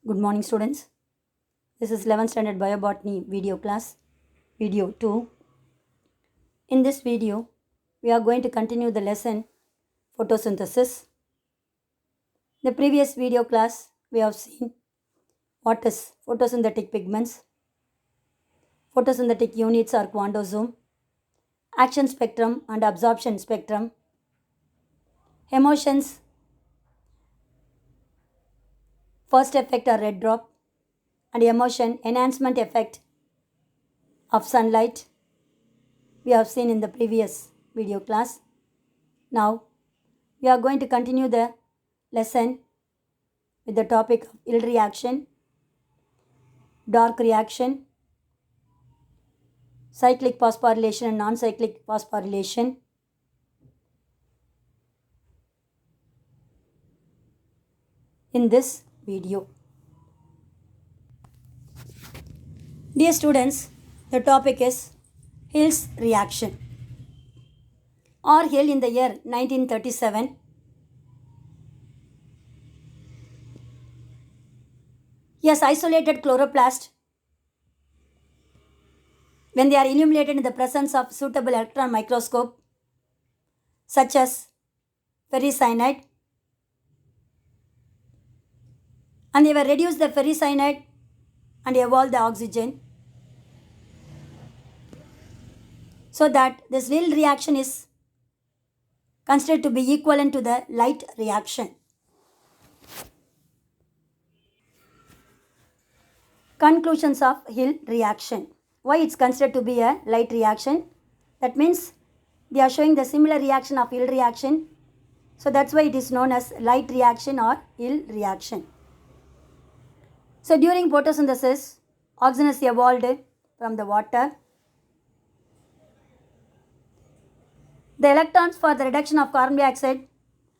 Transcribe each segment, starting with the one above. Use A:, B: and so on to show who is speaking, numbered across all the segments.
A: Good morning, students. This is 11th standard biobotany video class, video 2. In this video, we are going to continue the lesson photosynthesis. The previous video class, we have seen what is photosynthetic pigments. Photosynthetic units are quantosome, action spectrum and absorption spectrum, emotions, first effect or red drop, and emotion enhancement effect of sunlight. We have seen in the previous video class. Now, we are going to continue the lesson with the topic of yield reaction, dark reaction, cyclic phosphorylation and non-cyclic phosphorylation. In this video. Dear students, the topic is Hill's reaction. R. Hill in the year 1937 he has isolated chloroplast when they are illuminated in the presence of suitable electron microscope such as ferricyanide, and they were reduced the ferricyanide and evolved the oxygen, so that this Hill reaction is considered to be equivalent to the light reaction. Conclusions of Hill reaction. Why it's considered to be a light reaction? That means they are showing the similar reaction of Hill reaction. So that's why it is known as light reaction or Hill reaction. So during photosynthesis, oxygen is evolved from the water. The electrons for the reduction of carbon dioxide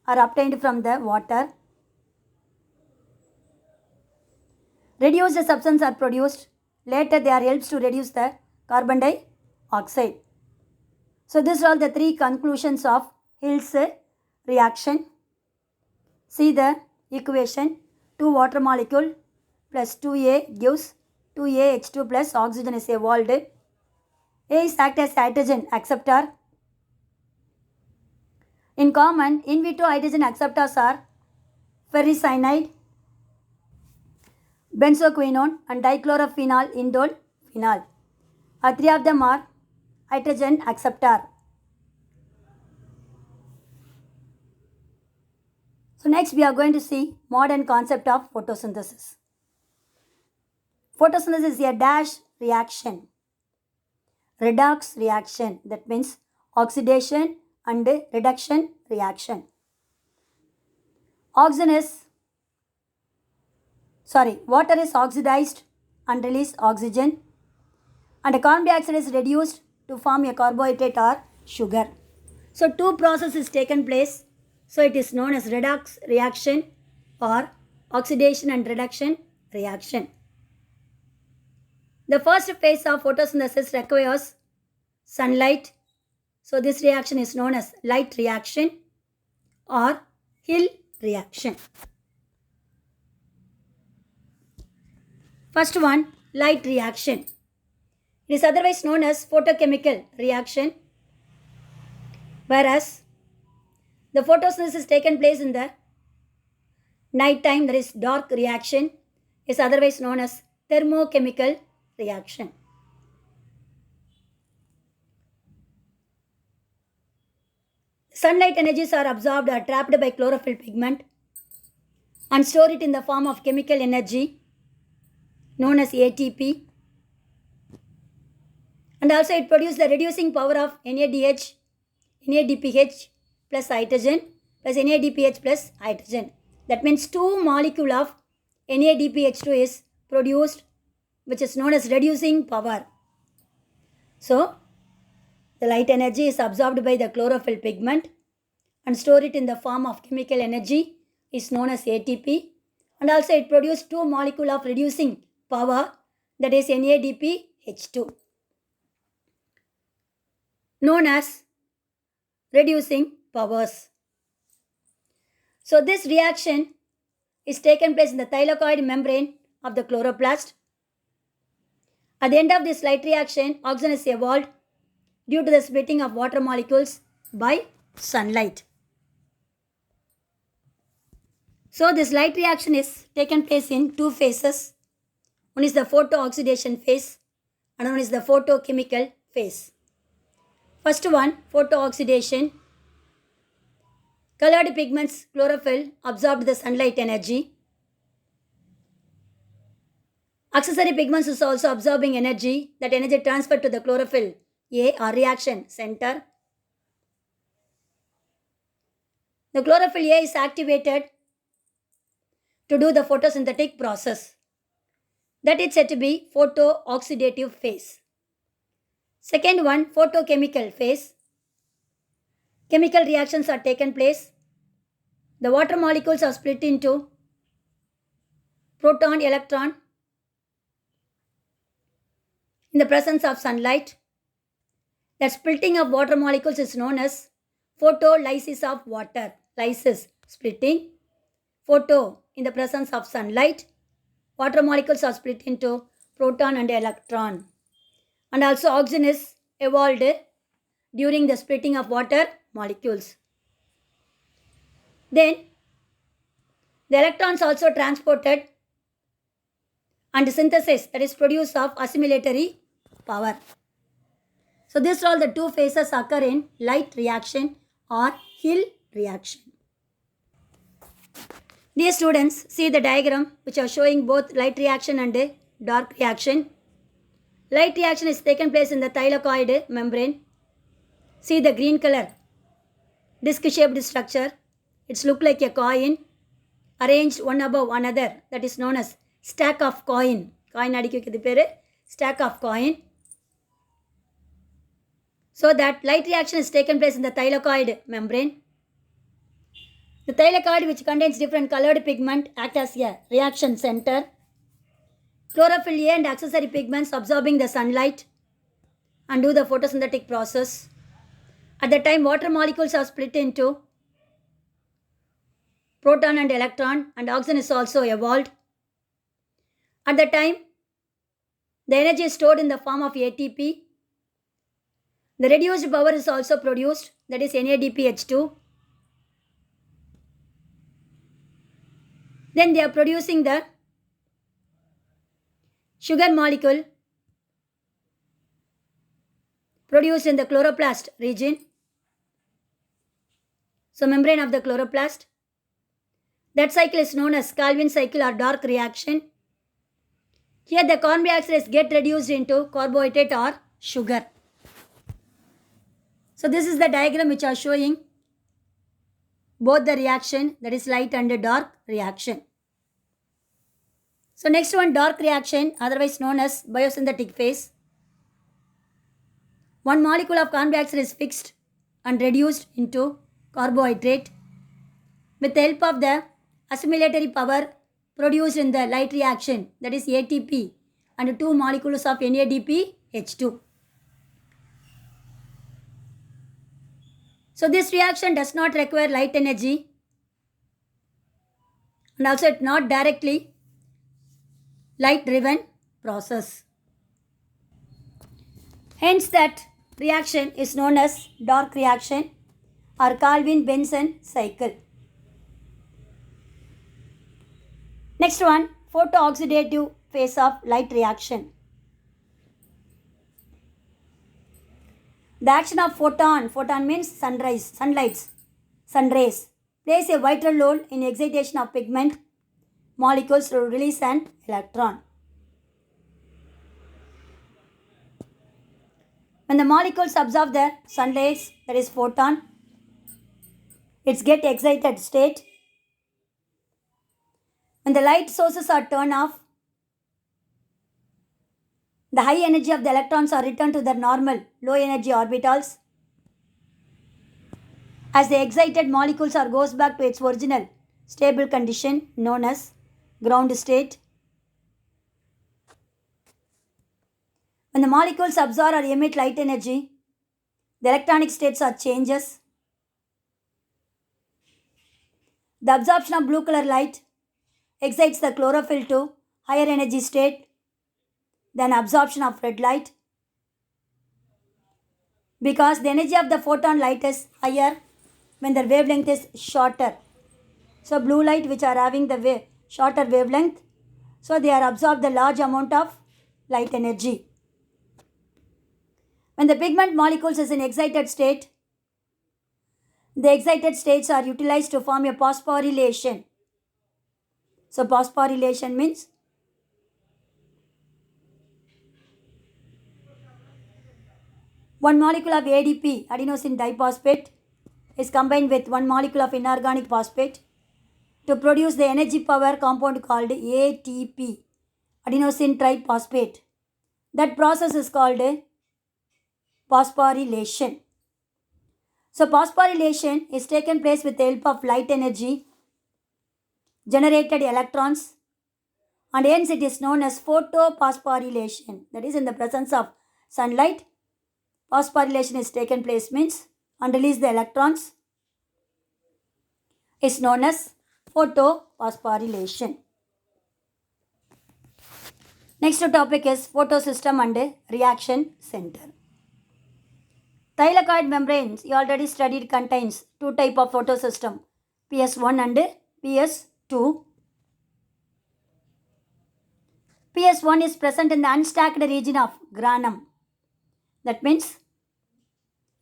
A: are obtained from the water. Reduced substances are produced. Later they are helps to reduce the carbon dioxide. So these are all the three conclusions of Hill's reaction. See the equation. 2 water molecule plus 2A gives 2AH2 plus oxygen is evolved. A is act as hydrogen acceptor. In common, in vitro hydrogen acceptors are ferricyanide, benzoquinone and dichlorophenol indole phenol. Three of them are hydrogen acceptor. So next we are going to see modern concept of photosynthesis. Photosynthesis is a dash reaction, redox reaction, that means oxidation and reduction reaction. Water is oxidized and release oxygen, and carbon dioxide is reduced to form a carbohydrate or sugar. So two processes taken place. So it is known as redox reaction or oxidation and reduction reaction. The first phase of photosynthesis requires sunlight. So this reaction is known as light reaction or Hill reaction. First one, light reaction. It is otherwise known as photochemical reaction, whereas the photosynthesis is taken place in the night time, that is dark reaction, is otherwise known as thermochemical reaction. Sunlight energies are absorbed or trapped by chlorophyll pigment and store it in the form of chemical energy known as ATP, and also it produces the reducing power of NADPH plus hydrogen plus NADPH plus hydrogen. That means 2 molecule of NADPH2 is produced, which is known as reducing power. So the light energy is absorbed by the chlorophyll pigment and store it in the form of chemical energy is known as ATP, and also it produces 2 molecule of reducing power, that is NADPH2, known as reducing powers. So this reaction is taken place in the thylakoid membrane of the chloroplast. At the end of this light reaction, oxygen is evolved due to the splitting of water molecules by sunlight. So this light reaction is taken place in two phases. One is the photooxidation phase and one is the photochemical phase. First one, photooxidation. Colored pigments, chlorophyll, absorbed the sunlight energy. Accessory pigments is also absorbing energy. That energy transferred to the chlorophyll A or reaction center. The chlorophyll A is activated to do the photosynthetic process. That is said to be photooxidative phase. Second one, photochemical phase. Chemical reactions are taken place. The water molecules are split into proton, electron in the presence of sunlight. That splitting of water molecules is known as photolysis of water. Lysis, splitting. Photo, in the presence of sunlight. Water molecules are split into proton and electron. And also oxygen is evolved during the splitting of water molecules. Then the electrons also transported and synthesis, that is produce of assimilatory power. So these are all the two phases occur in light reaction or Hill reaction. Dear students, see the diagram which are showing both light reaction and dark reaction. Light reaction is taken place in the thylakoid membrane. See the green color, disc-shaped structure. It's look like a coin arranged one above another. That is known as stack of coin. Coin adikku peru stack of coin. So that light reaction is taken place in the thylakoid membrane. The thylakoid, which contains different colored pigment, act as a reaction center. Chlorophyll A and accessory pigments absorbing the sunlight and do the photosynthetic process. At the time, water molecules are split into proton and electron, and oxygen is also evolved. At the time, the energy is stored in the form of ATP. The reduced power is also produced, that is NADPH2. Then they are producing the sugar molecule produced in the chloroplast region. So membrane of the chloroplast. That cycle is known as Calvin cycle or dark reaction. Here the carbon dioxide get reduced into carbohydrate or sugar. So this is the diagram which are showing both the reaction, that is light and dark reaction. So next one, dark reaction, otherwise known as biosynthetic phase. One molecule of carbon dioxide is fixed and reduced into carbohydrate with the help of the assimilatory power produced in the light reaction, that is ATP and two molecules of NADPH2. So this reaction does not require light energy and also it's not directly light driven process. Hence that reaction is known as dark reaction or Calvin-Benson cycle. Next one, photooxidative phase of light reaction. The action of photon means sunrays, plays a vital role in excitation of pigment molecules to release an electron. When the molecules absorb the sun rays, that is photon, it's get excited state. When the light sources are turned off, the high energy of the electrons are returned to their normal low energy orbitals. As the excited molecules are goes back to its original stable condition known as ground state. When the molecules absorb or emit light energy, the electronic states are changes. The absorption of blue color light excites the chlorophyll to higher energy state than absorption of red light, because the energy of the photon light is higher when the wavelength is shorter. So blue light which are having the shorter wavelength, so they are absorb the large amount of light energy. When the pigment molecules is in excited state, the excited states are utilized to form a phosphorylation. So phosphorylation means one molecule of ADP, adenosine diphosphate, is combined with one molecule of inorganic phosphate to produce the energy power compound called ATP, adenosine triphosphate. That process is called phosphorylation. So phosphorylation is taken place with the help of light energy, generated electrons, and hence it is known as photophosphorylation. That is, in the presence of sunlight, phosphorylation is taken place means and release the electrons is known as photophosphorylation. Next topic is photosystem and reaction center. Thylakoid membranes, you already studied, contains two type of photosystem, PS1 and PS2. PS1 is present in the unstacked region of granum. That means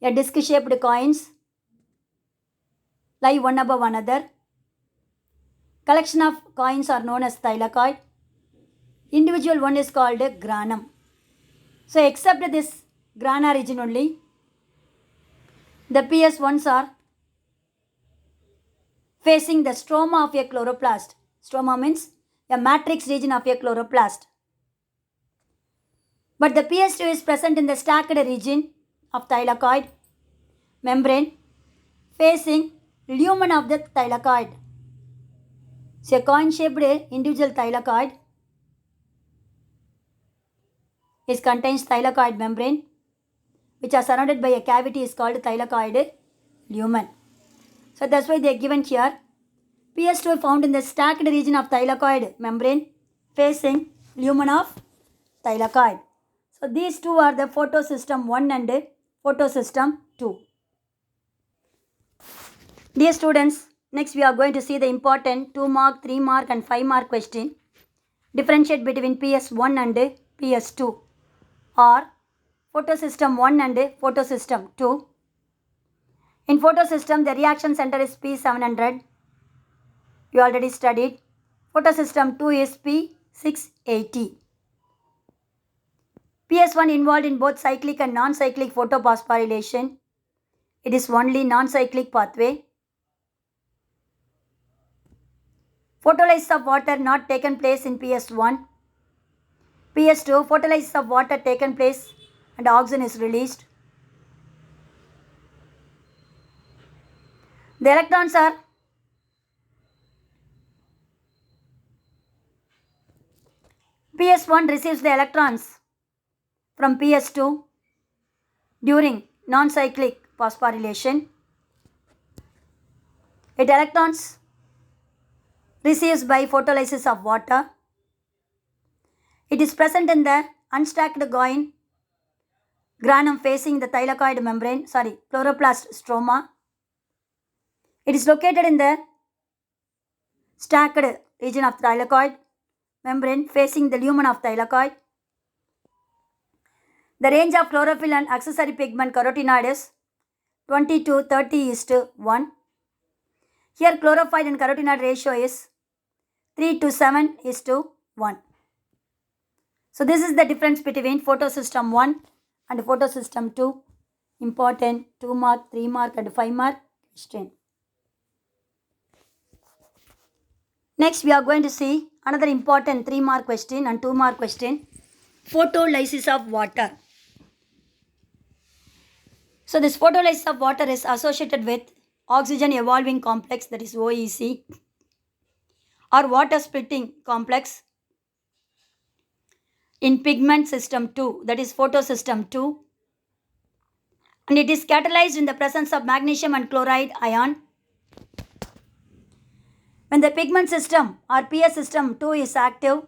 A: a disc-shaped coins lie one above another. Collection of coins are known as thylakoid. Individual one is called granum. So except this grana region only, the PS1s are facing the stroma of a chloroplast. Stroma means a matrix region of a chloroplast. But the PS2 is present in the stacked region of thylakoid membrane facing lumen of the thylakoid. So a coin-shaped individual thylakoid is contains thylakoid membrane which are surrounded by a cavity is called thylakoid lumen. So that's why they are given here. PS2 found in the stacked region of thylakoid membrane facing lumen of thylakoid. So these two are the photosystem 1 and photosystem 2. Dear students, next we are going to see the important 2 mark, 3 mark and 5 mark question. Differentiate between PS1 and PS2 or photosystem 1 and photosystem 2. In photosystem, the reaction center is P700. You already studied. Photosystem 2 is P680. PS1 involved in both cyclic and non-cyclic photophosphorylation. It is only non-cyclic pathway. Photolysis of water not taken place in PS1. PS2, photolysis of water taken place and oxygen is released. The electrons are PS1 receives the electrons from PS2 during non-cyclic phosphorylation. It electrons receives by photolysis of water. It is present in the unstacked granum facing the thylakoid membrane, chloroplast stroma. It is located in the stacked region of thylakoid membrane facing the lumen of thylakoid. The range of chlorophyll and accessory pigment carotenoid is 20 to 30:1. Here chlorophyll and carotenoid ratio is 3 to 7:1. So this is the difference between photosystem 1 and photosystem 2. Important 2 mark, 3 mark and 5 mark question. Next we are going to see another important 3 mark question and 2 mark question. Photolysis of water. So this photolysis of water is associated with oxygen evolving complex, that is OEC, or water splitting complex in pigment system 2, that is photosystem 2, and it is catalyzed in the presence of magnesium and chloride ion. When the pigment system or PS system 2 is active,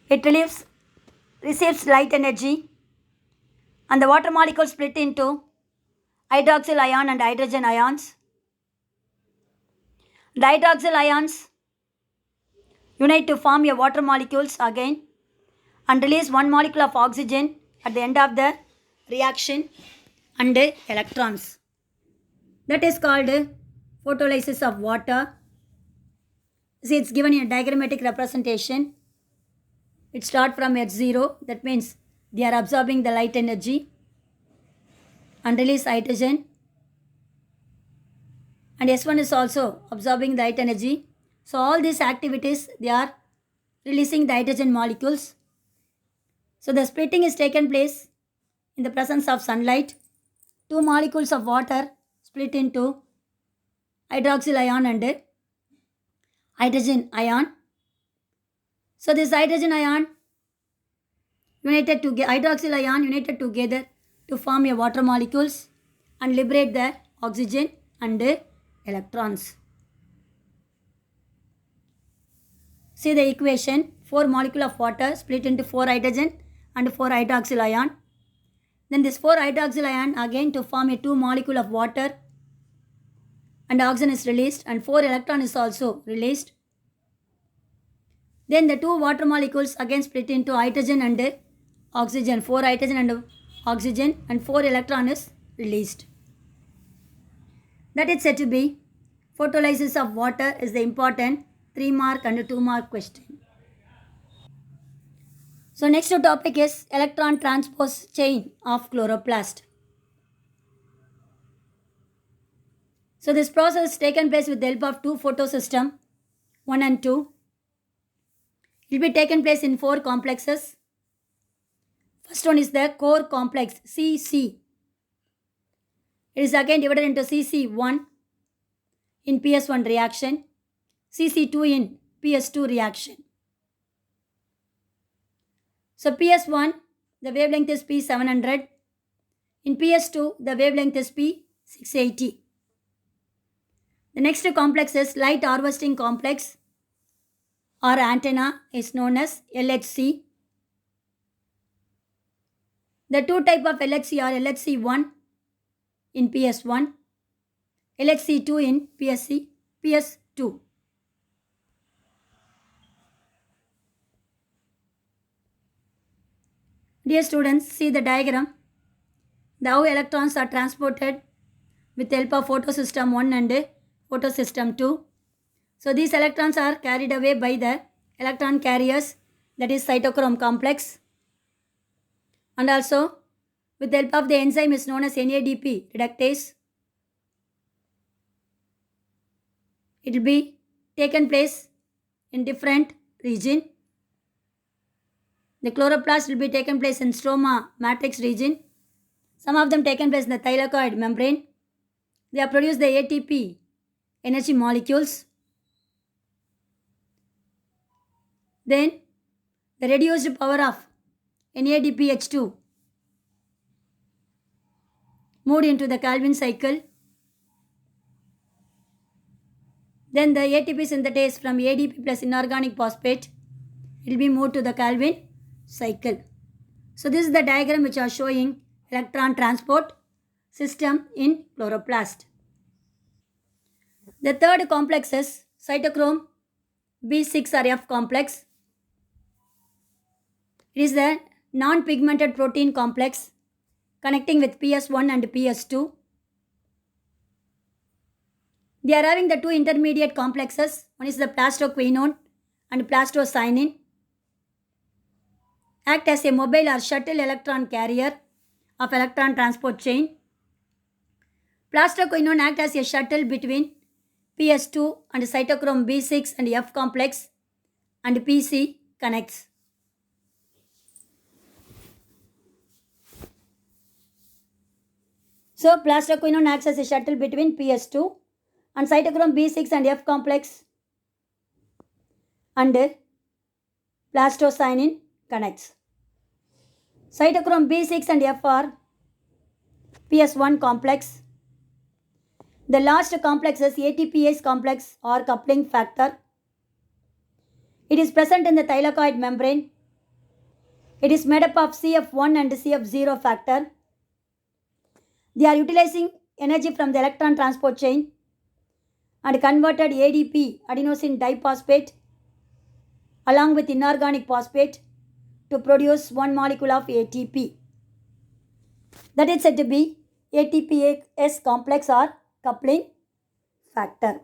A: it receives light energy, and the water molecules split into hydroxyl ion and hydrogen ions. The hydroxyl ions unite to form a water molecules again and release one molecule of oxygen at the end of the reaction and electrons. That is called photolysis of water. See, it's given in a diagrammatic representation. It starts from H0, that means they are absorbing the light energy and release hydrogen. And S1 is also absorbing the light energy. So all these activities, they are releasing the hydrogen molecules. So the splitting is taken place in the presence of sunlight. Two molecules of water split into hydroxyl ion and hydrogen ion. So this hydrogen ion hydroxyl ion united together to form a water molecules and liberate the oxygen and electrons. See the equation, 4 molecule of water split into 4 hydrogen and 4 hydroxyl ion. Then this 4 hydroxyl ion again to form a 2 molecule of water and oxygen is released and 4 electron is also released. Then the 2 water molecules again split into hydrogen and oxygen, 4 hydrogen and oxygen and 4 electron is released. That is said to be photolysis of water is the important 3 mark and 2 mark question. So next topic is electron transpose chain of chloroplast. So this process is taken place with the help of two photosystem 1 and 2. It will be taken place in 4 complexes. First one is the core complex CC. It is again divided into CC1 in PS1 reaction, CC2 in PS2 reaction. So PS1, the wavelength is P700. In PS2, the wavelength is P680. The next complex is light harvesting complex or antenna is known as LHC. The two type of LHC are LHC1 in PS1, LHC2 in PS2. Dear students, see the diagram. The how electrons are transported with the help of photosystem 1 and photosystem 2. So these electrons are carried away by the electron carriers, that is cytochrome complex. And also with the help of the enzyme is known as NADP reductase. It will be taken place in different region. The chloroplast will be taken place in stroma matrix region. Some of them taken place in the thylakoid membrane. They have produced the ATP energy molecules. Then the reduced power of NADPH2 moved into the Calvin cycle. Then the ATP synthetase from ADP plus inorganic phosphate will be moved to the Calvin cycle. So this is the diagram which are showing electron transport system in chloroplast. The third complex is cytochrome B6 or F complex. It is the non-pigmented protein complex connecting with PS1 and PS2. They are having the two intermediate complexes. One is the plastoquinone and plastocyanin. Act as a mobile or shuttle electron carrier of electron transport chain. Plastoquinone act as a shuttle between PS2 and cytochrome B6 and F complex and PC connects. So plastoquinone acts as a shuttle between PS2 and cytochrome B6 and F complex and plastocyanin connects. Cytochrome B6 and F are PS1 complex. The last complex is ATPase complex or coupling factor. It is present in the thylakoid membrane. It is made up of CF1 and CF0 factor. They are utilizing energy from the electron transport chain and converted ADP, adenosine diphosphate, along with inorganic phosphate to produce one molecule of ATP. That is said to be ATPase complex or coupling factor.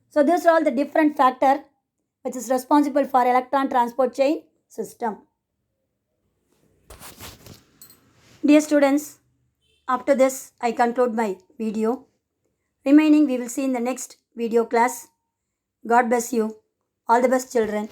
A: So these are all the different factors which is responsible for electron transport chain system. Dear students, after this I conclude my video. Remaining we will see in the next video class. God bless you. All the best, children.